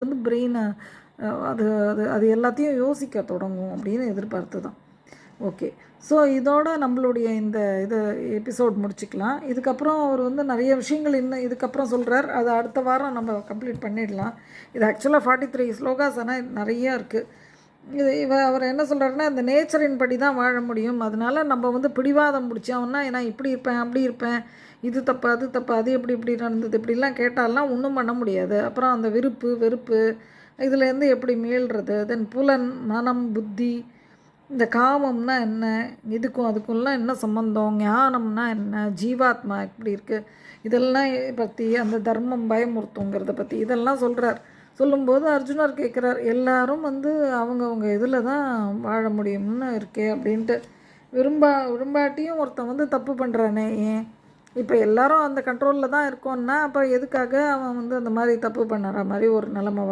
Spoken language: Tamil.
வந்து பிரெயினை அது அது அது எல்லாத்தையும் யோசிக்க தொடங்கும் அப்படின்னு எதிர்பார்த்து தான். ஓகே. ஸோ இதோட நம்மளுடைய இந்த இது எபிசோட் முடிச்சுக்கலாம். இதுக்கப்புறம் அவர் வந்து நிறைய விஷயங்கள் இன்னும் இதுக்கப்புறம் சொல்கிறார். அது அடுத்த வாரம் நம்ம கம்ப்ளீட் பண்ணிடலாம். இது ஆக்சுவலாக 43 ஸ்லோகாஸ், ஆனால் நிறையா இருக்குது. அவர் என்ன சொல்கிறாருன்னா, இந்த நேச்சரின் படி தான் வாழ முடியும். அதனால நம்ம வந்து பிடிவாதம் பிடிச்சோம்னா நான் இப்படி இருப்பேன் அப்படி இருப்பேன், இது தப்பு அது தப்பு, அது இப்படி நடந்தது இப்படிலாம் கேட்டாலாம் ஒன்றும் பண்ண முடியாது. அப்புறம் அந்த விருப்பு வெறுப்பு இதுலேருந்து எப்படி மீள்றது, தென் புலன் மனம் புத்தி, இந்த காமம்னா என்ன, இதுக்கும் அதுக்கும்லாம் என்ன சம்மந்தம், ஞானம்னா என்ன, ஜீவாத்மா எப்படி இருக்குது, இதெல்லாம் பற்றி, அந்த தர்மம் பயமுறுத்துங்கிறத பற்றி இதெல்லாம் சொல்கிறார். சொல்லும்போது அர்ஜுனர் கேட்குறார், எல்லாரும் வந்து அவங்கவுங்க இதில் தான் வாழ முடியும்னு இருக்கே அப்படின்ட்டு. விரும்பாட்டியும் ஒருத்தன் வந்து தப்பு பண்ணுறானே ஏன்? இப்போ எல்லாரும் அந்த கண்ட்ரோலில் தான் இருக்கோன்னா அப்போ எதுக்காக அவன் வந்து அந்த மாதிரி தப்பு பண்ணுற மாதிரி ஒரு நிலமை